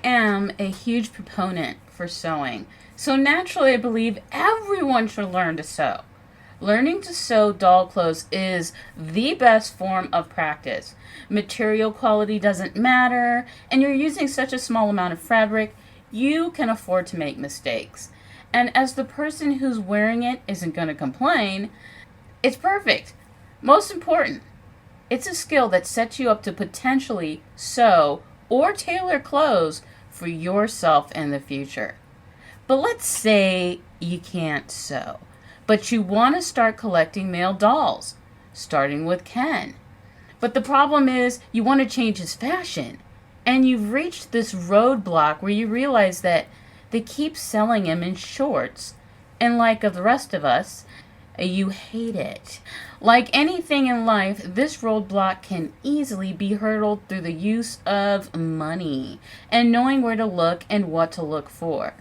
am a huge proponent for sewing, so naturally I believe everyone should learn to sew. Learning to sew doll clothes is the best form of practice. Material quality doesn't matter, and you're using such a small amount of fabric, you can afford to make mistakes. And as the person who's wearing it isn't going to complain, it's perfect. Most important, it's a skill that sets you up to potentially sew or tailor clothes for yourself in the future. But let's say you can't sew, but you want to start collecting male dolls, starting with Ken. But the problem is you want to change his fashion, and you've reached this roadblock where you realize that they keep selling him in shorts, and like the rest of us, you hate it. Like anything in life, this roadblock can easily be hurdled through the use of money and knowing where to look and what to look for.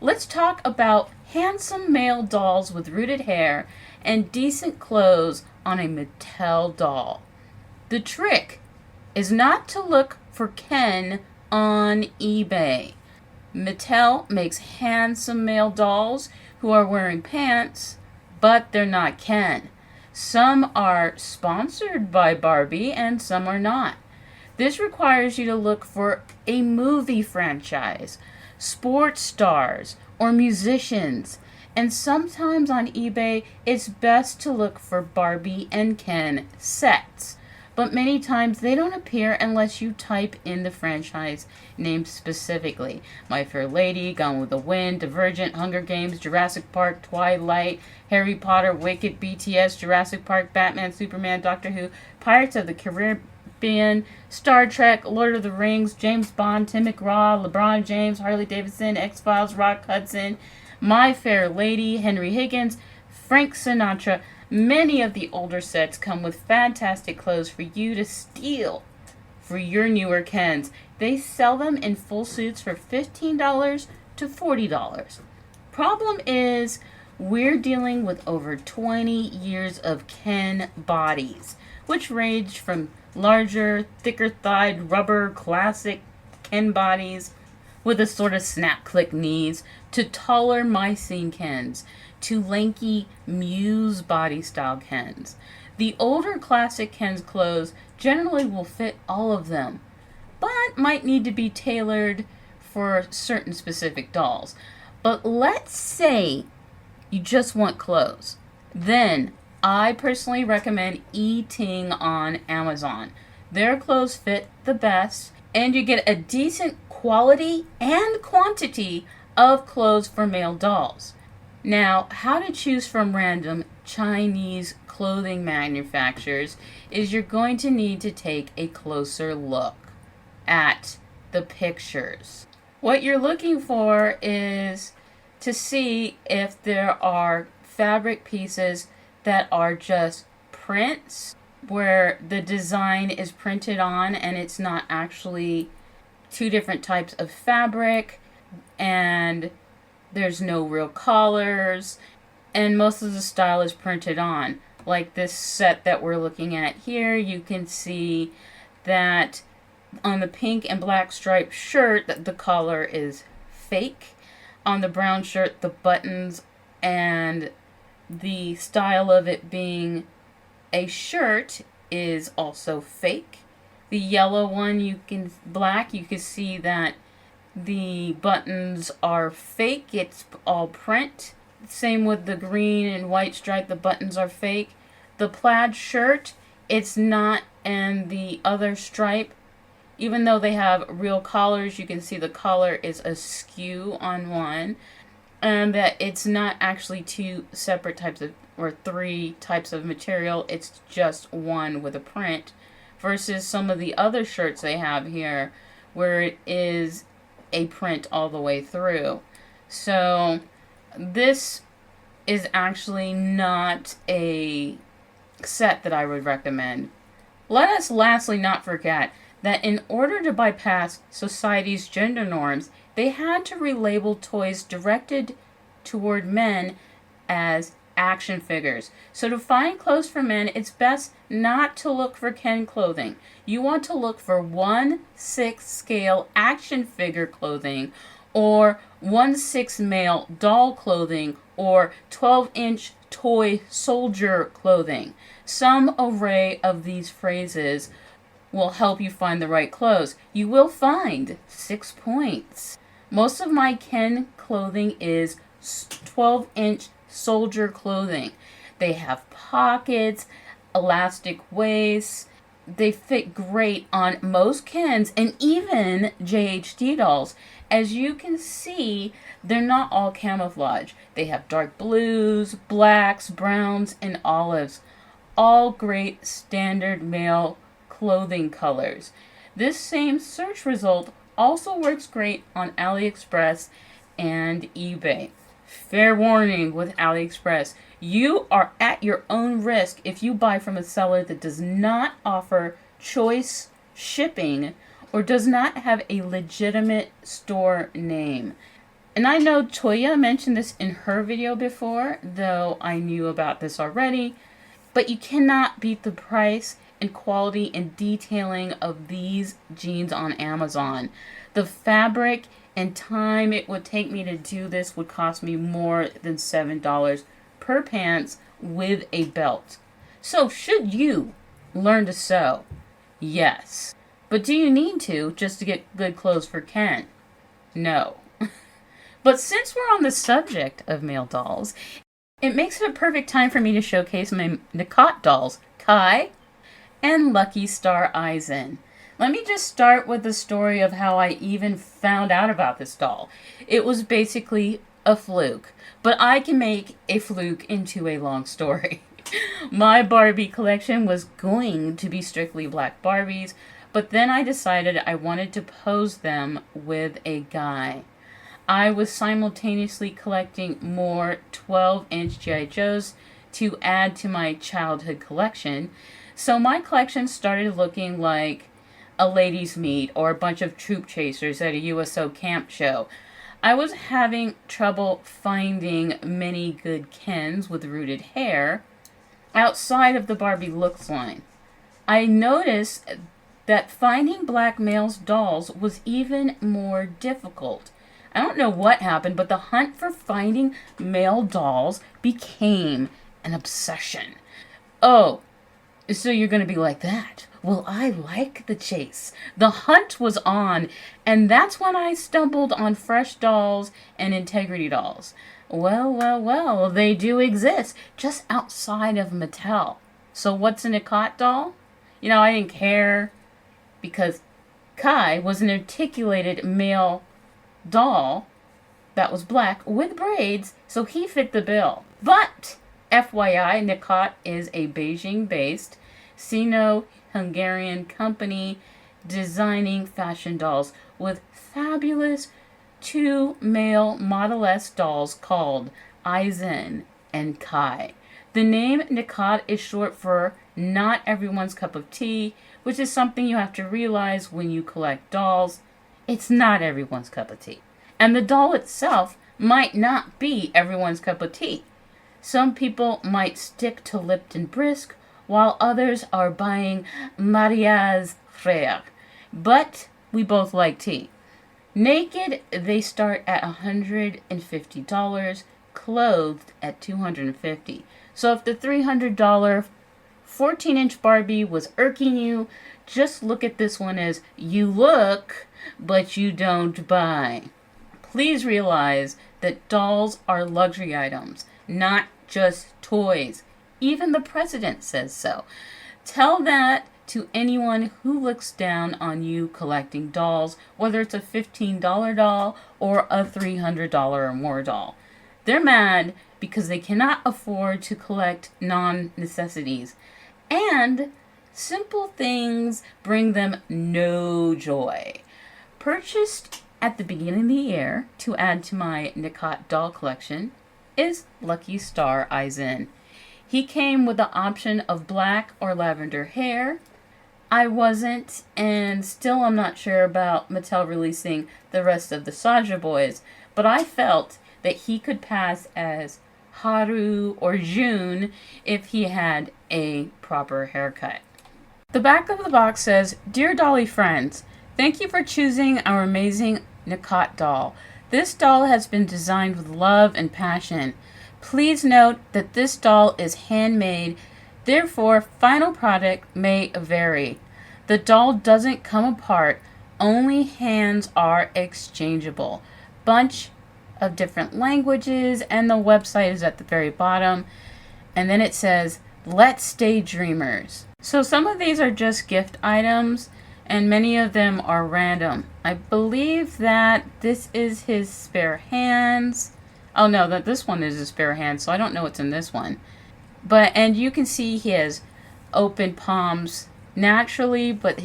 Let's talk about handsome male dolls with rooted hair and decent clothes on a Mattel doll. The trick is not to look for Ken on eBay. Mattel makes handsome male dolls who are wearing pants, but they're not Ken. Some are sponsored by Barbie and some are not. This requires you to look for a movie franchise, sports stars, or musicians. And sometimes on eBay, it's best to look for Barbie and Ken sets. But many times they don't appear unless you type in the franchise name specifically. My Fair Lady, Gone with the Wind, Divergent, Hunger Games, Jurassic Park, Twilight, Harry Potter, Wicked, BTS, Jurassic Park, Batman, Superman, Doctor Who, Pirates of the Caribbean, Star Trek, Lord of the Rings, James Bond, Tim McGraw, LeBron James, Harley Davidson, X-Files, Rock Hudson, My Fair Lady, Henry Higgins, Frank Sinatra. Many of the older sets come with fantastic clothes for you to steal for your newer Kens. They sell them in full suits for $15 to $40. Problem is, we're dealing with over 20 years of Ken bodies, which range from larger, thicker-thighed, rubber, classic Ken bodies with a sort of snap-click knees to taller Mycene Kens, to lanky Muse body style Kens. The older classic Ken's clothes generally will fit all of them, but might need to be tailored for certain specific dolls. But let's say you just want clothes. Then I personally recommend eating on Amazon. Their clothes fit the best, and you get a decent quality and quantity of clothes for male dolls. Now, how to choose from random Chinese clothing manufacturers is you're going to need to take a closer look at the pictures. What you're looking for is to see if there are fabric pieces that are just prints where the design is printed on and it's not actually two different types of fabric, and there's no real collars, and most of the style is printed on. Like this set that we're looking at here, you can see that on the pink and black striped shirt that the collar is fake. On the brown shirt, the buttons and the style of it being a shirt is also fake. The yellow one, black, you can see that the buttons are fake. It's all print. Same with the green and white stripe. The buttons are fake. The plaid shirt, it's not. And the other stripe, even though they have real collars, you can see the collar is askew on one. And that it's not actually two separate types of, or three types of material. It's just one with a print. Versus some of the other shirts they have here where it is a print all the way through. So this is actually not a set that I would recommend. Let us lastly not forget that in order to bypass society's gender norms, they had to relabel toys directed toward men as action figures. So to find clothes for men, it's best not to look for Ken clothing. You want to look for 1/6 scale action figure clothing, or 1/6 male doll clothing, or 12-inch toy soldier clothing. Some array of these phrases will help you find the right clothes. You will find 6 points. Most of my Ken clothing is 12-inch soldier clothing. They have pockets, elastic waists. They fit great on most Kens and even JHD dolls. As you can see, they're not all camouflage. They have dark blues, blacks, browns, and olives. All great standard male clothing colors. This same search result also works great on AliExpress and eBay. Fair warning with AliExpress, you are at your own risk if you buy from a seller that does not offer choice shipping or does not have a legitimate store name. And I know Toya mentioned this in her video before, though I knew about this already, but you cannot beat the price and quality and detailing of these jeans on Amazon. The fabric and time it would take me to do this would cost me more than $7 per pants with a belt. So should you learn to sew? Yes. But do you need to just to get good clothes for Ken? No. But since we're on the subject of male dolls, it makes it a perfect time for me to showcase my Necot dolls, Kai and Lucky Star Aisen. Let me just start with the story of how I even found out about this doll. It was basically a fluke, but I can make a fluke into a long story. My Barbie collection was going to be strictly black Barbies, but then I decided I wanted to pose them with a guy. I was simultaneously collecting more 12-inch G.I. Joes to add to my childhood collection, so my collection started looking like a ladies' meet or a bunch of troop chasers at a USO camp show. I was having trouble finding many good Kens with rooted hair outside of the Barbie looks line. I noticed that finding black males dolls was even more difficult. I don't know what happened, but the hunt for finding male dolls became an obsession. Oh, so you're going to be like that. Well, I like the chase. The hunt was on, and that's when I stumbled on Fresh dolls and Integrity dolls. Well, they do exist, just outside of Mattel. So what's a Necot doll? I didn't care, because Kai was an articulated male doll that was black with braids, so he fit the bill. But FYI, Necot is a Beijing-based Sino-Hungarian company designing fashion dolls with fabulous 2 male Model S dolls called Aisen and Kai. The name Necot is short for not everyone's cup of tea, which is something you have to realize when you collect dolls. It's not everyone's cup of tea. And the doll itself might not be everyone's cup of tea. Some people might stick to Lipton Brisk, while others are buying Maria's Frère. But we both like tea. Naked, they start at $150, clothed at $250. So if the $300 14-inch Barbie was irking you, just look at this one as you look, but you don't buy. Please realize that dolls are luxury items, not just toys. Even the president says so. Tell that to anyone who looks down on you collecting dolls, whether it's a $15 doll or a $300 or more doll. They're mad because they cannot afford to collect non-necessities, and simple things bring them no joy. Purchased at the beginning of the year to add to my Necot doll collection is Lucky Star Aisen. He came with the option of black or lavender hair. I wasn't, and still I'm not sure about Mattel releasing the rest of the Saja boys, but I felt that he could pass as Haru, or June if he had a proper haircut. The back of the box says, "Dear Dolly friends, thank you for choosing our amazing Necot doll. This doll has been designed with love and passion. Please note that this doll is handmade, therefore final product may vary. The doll doesn't come apart, only hands are exchangeable. Bunch of different languages, and the website is at the very bottom. And then it says, let's stay dreamers." So some of these are just gift items, and many of them are random. I believe that this is his spare hands. Oh no, that this one is his spare hand, so I don't know what's in this one. And you can see he has open palms naturally, but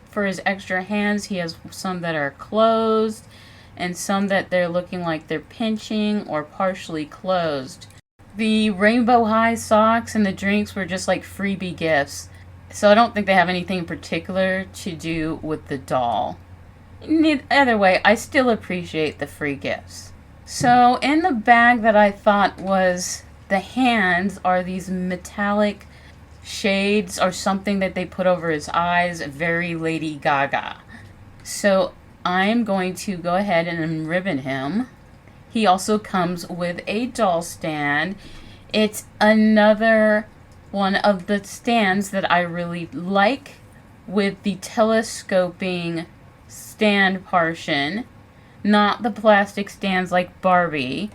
for his extra hands, he has some that are closed and some that they're looking like they're pinching or partially closed. The rainbow high socks and the drinks were just like freebie gifts. So I don't think they have anything particular to do with the doll. Either way, I still appreciate the free gifts. So in the bag that I thought was the hands are these metallic shades or something that they put over his eyes, very Lady Gaga. So I'm going to go ahead and unribbon him. He also comes with a doll stand. It's another one of the stands that I really like, with the telescoping stand portion, not the plastic stands like Barbie.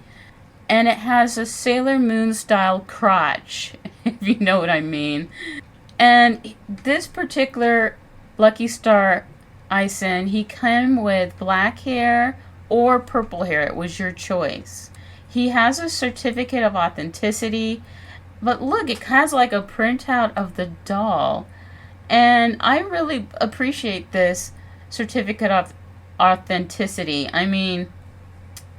And it has a Sailor Moon style crotch, if you know what I mean. And this particular Lucky Star Aisen, he came with black hair or purple hair. It was your choice. He has a certificate of authenticity, but look, it has like a printout of the doll. And I really appreciate this certificate of authenticity. I mean,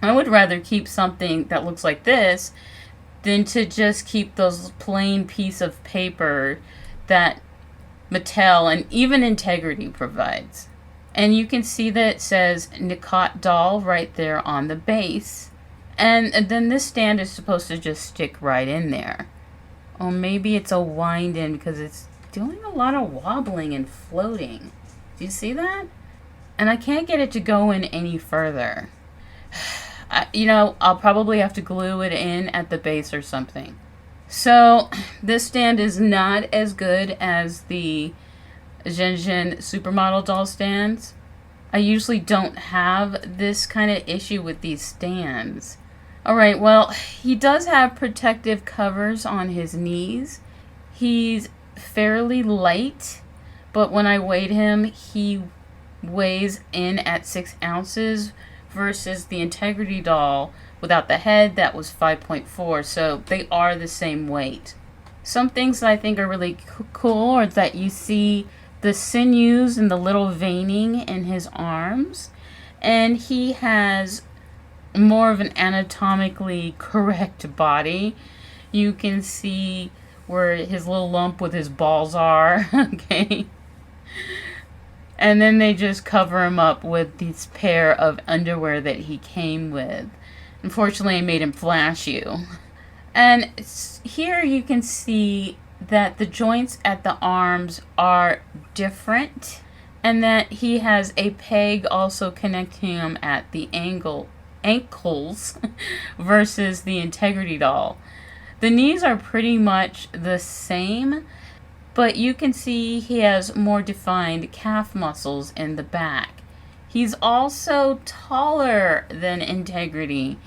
I would rather keep something that looks like this than to just keep those plain piece of paper that Mattel and even Integrity provides. And you can see that it says Necot doll right there on the base. And then this stand is supposed to just stick right in there. Or maybe it's a wind in because it's doing a lot of wobbling and floating. Do you see that? And I can't get it to go in any further. I'll probably have to glue it in at the base or something. So this stand is not as good as the Zhen supermodel doll stands. I usually don't have this kind of issue with these stands. Alright, well, he does have protective covers on his knees. He's fairly light, but when I weighed him, he weighs in at 6 ounces versus the Integrity doll without the head that was 5.4, so they are the same weight. Some things that I think are really cool are that you see the sinews and the little veining in his arms, and he has more of an anatomically correct body. You can see where his little lump with his balls are, okay? And then they just cover him up with this pair of underwear that he came with. Unfortunately, I made him flash you. And here you can see that the joints at the arms are different, and that he has a peg also connecting him at the ankles versus the Integrity doll. The knees are pretty much the same, but you can see he has more defined calf muscles in the back. He's also taller than Integrity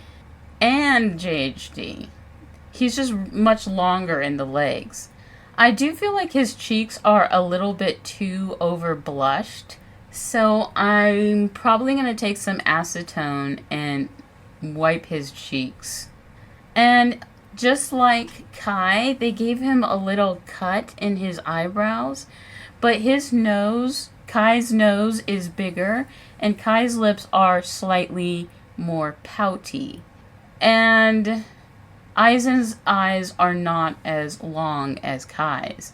and JHD. He's just much longer in the legs. I do feel like his cheeks are a little bit too over blushed, so I'm probably going to take some acetone and wipe his cheeks. And just like Kai, they gave him a little cut in his eyebrows, but his nose, Kai's nose is bigger, and Kai's lips are slightly more pouty. And Aizen's eyes are not as long as Kai's.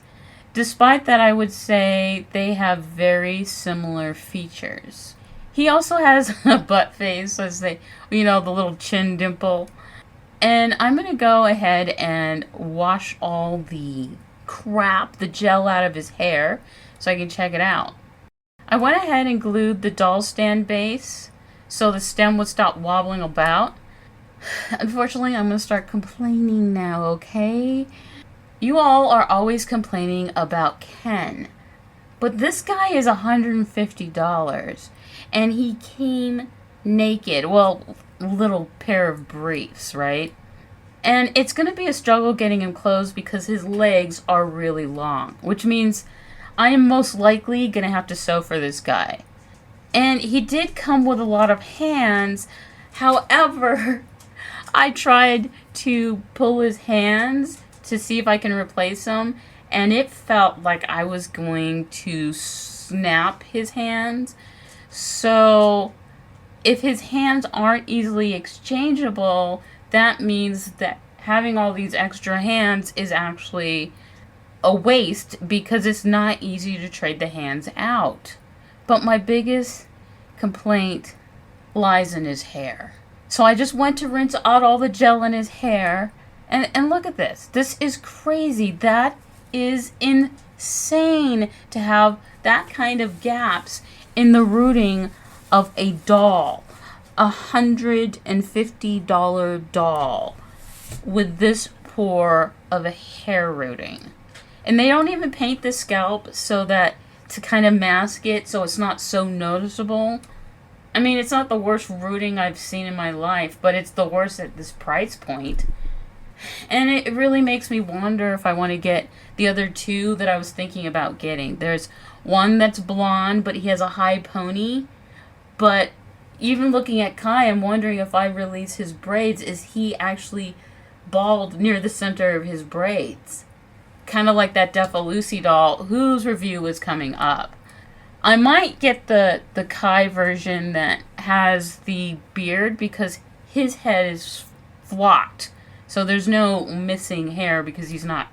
Despite that, I would say they have very similar features. He also has a butt face, as the little chin dimple. And I'm going to go ahead and wash all the crap, the gel out of his hair so I can check it out. I went ahead and glued the doll stand base so the stem would stop wobbling about. Unfortunately, I'm going to start complaining now, okay? You all are always complaining about Ken. But this guy is $150. And he came naked. Well, little pair of briefs, right? And it's going to be a struggle getting him clothes because his legs are really long. Which means I am most likely going to have to sew for this guy. And he did come with a lot of hands. However, I tried to pull his hands to see if I can replace them, and it felt like I was going to snap his hands. So if his hands aren't easily exchangeable, that means that having all these extra hands is actually a waste because it's not easy to trade the hands out. But my biggest complaint lies in his hair. So I just went to rinse out all the gel in his hair. And look at this. This is crazy. That is insane to have that kind of gaps in the rooting of a doll. $150 doll with this poor of a hair rooting. And they don't even paint the scalp so that to kind of mask it so it's not so noticeable. I mean, it's not the worst rooting I've seen in my life, but it's the worst at this price point. And it really makes me wonder if I want to get the other two that I was thinking about getting. There's one that's blonde, but he has a high pony. But even looking at Kai, I'm wondering if I release his braids, is he actually bald near the center of his braids? Kind of like that Defa Lucy doll, whose review is coming up. I might get the Kai version that has the beard because his head is flocked. So there's no missing hair because he's not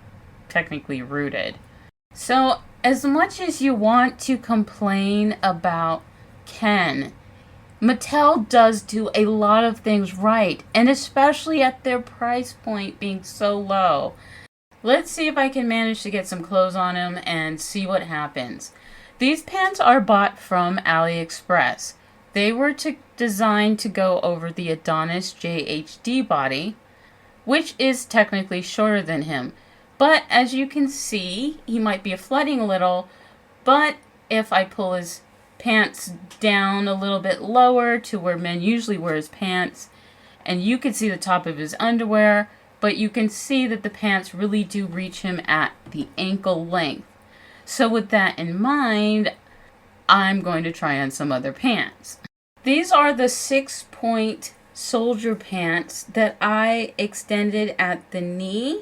technically rooted. So as much as you want to complain about Ken, Mattel does do a lot of things right. And especially at their price point being so low. Let's see if I can manage to get some clothes on him and see what happens. These pants are bought from AliExpress. They were designed to go over the Adonis JHD body, which is technically shorter than him. But as you can see, he might be flooding a little, but if I pull his pants down a little bit lower to where men usually wear his pants, and you can see the top of his underwear, but you can see that the pants really do reach him at the ankle length. So with that in mind, I'm going to try on some other pants. These are the 6-point soldier pants that I extended at the knee.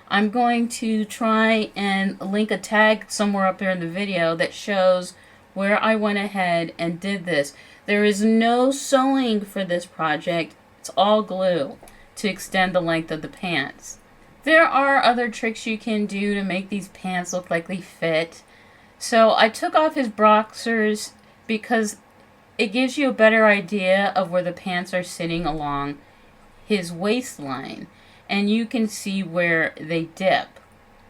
I'm going to try and link a tag somewhere up there in the video that shows where I went ahead and did this. There is no sewing for this project. It's all glue to extend the length of the pants. There are other tricks you can do to make these pants look like they fit. So I took off his boxers because it gives you a better idea of where the pants are sitting along his waistline. And you can see where they dip.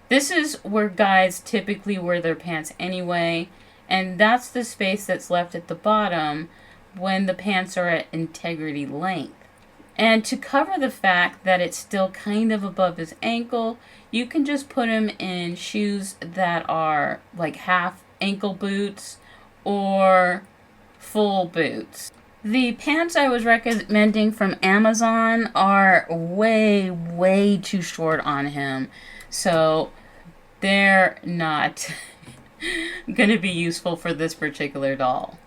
This is where guys typically wear their pants anyway. And that's the space that's left at the bottom when the pants are at integrity length. And to cover the fact that it's still kind of above his ankle, you can just put him in shoes that are like half ankle boots or full boots. The pants I was recommending from Amazon are way, way too short on him. So they're not going to be useful for this particular doll.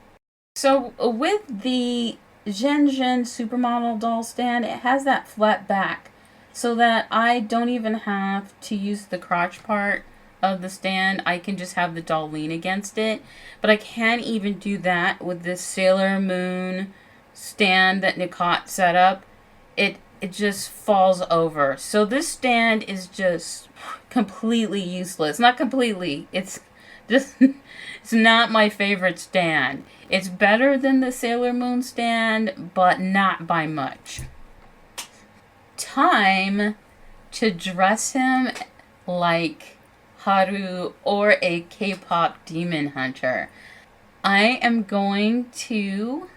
So with the Zhen supermodel doll stand, it has that flat back so that I don't even have to use the crotch part of the stand. I can just have the doll lean against it. But I can't even do that with this Sailor Moon stand that Necot set up. It just falls over. So this stand is just completely useless. Not completely. It's just it's not my favorite stand. It's better than the Sailor Moon stand, but not by much. time to dress him like Haru or a K-pop demon hunter. I am going to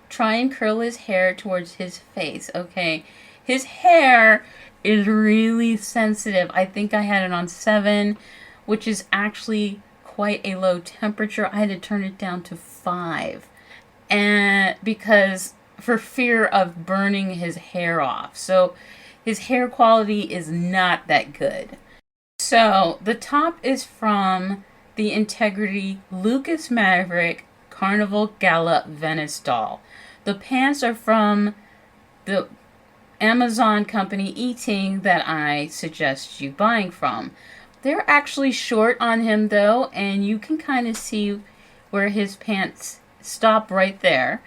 try and curl his hair towards his face, okay? His hair is really sensitive. I think I had it on 7, which is actually quite a low temperature. I had to turn it down to 5. And because for fear of burning his hair off. So his hair quality is not that good. So the top is from the Integrity Lucas Maverick Carnival Gala Venice doll. The pants are from the Amazon company Eating that I suggest you buying from. They're actually short on him though, and you can kind of see where his pants stop right there.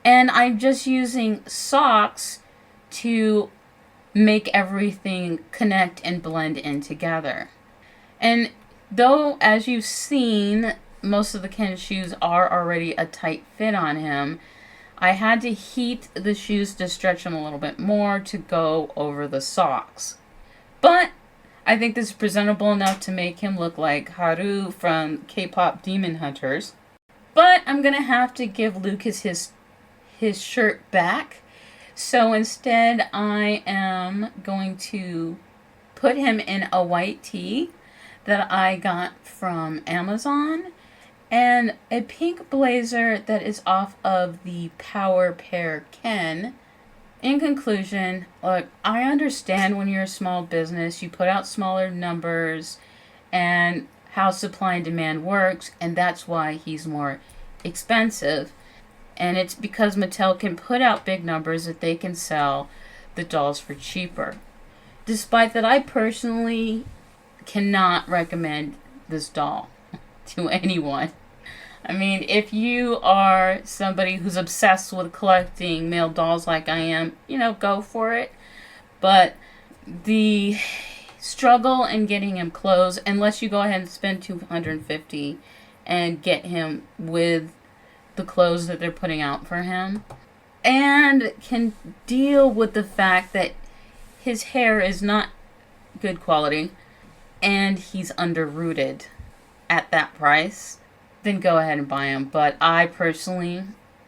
And I'm just using socks to make everything connect and blend in together. And though, as you've seen, most of the Ken shoes are already a tight fit on him, I had to heat the shoes to stretch them a little bit more to go over the socks. But I think this is presentable enough to make him look like Haru from K-pop Demon Hunters. But I'm going to have to give Lucas his shirt back. So instead I am going to put him in a white tee that I got from Amazon and a pink blazer that is off of the Power Pair Ken. In conclusion, look, I understand when you're a small business, you put out smaller numbers and how supply and demand works, and that's why he's more expensive. And it's because Mattel can put out big numbers that they can sell the dolls for cheaper. Despite that, I personally cannot recommend this doll to anyone. I mean, if you are somebody who's obsessed with collecting male dolls like I am, go for it. But the struggle in getting him clothes, unless you go ahead and spend $250 and get him with the clothes that they're putting out for him, and can deal with the fact that his hair is not good quality and he's underrooted at that price, then go ahead and buy him. But I personally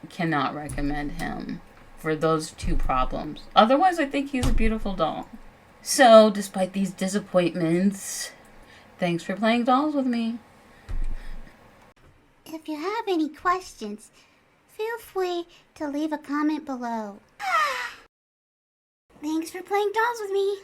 cannot recommend him for those two problems. Otherwise, I think he's a beautiful doll. So, despite these disappointments, thanks for playing dolls with me. If you have any questions, feel free to leave a comment below. Thanks for playing dolls with me.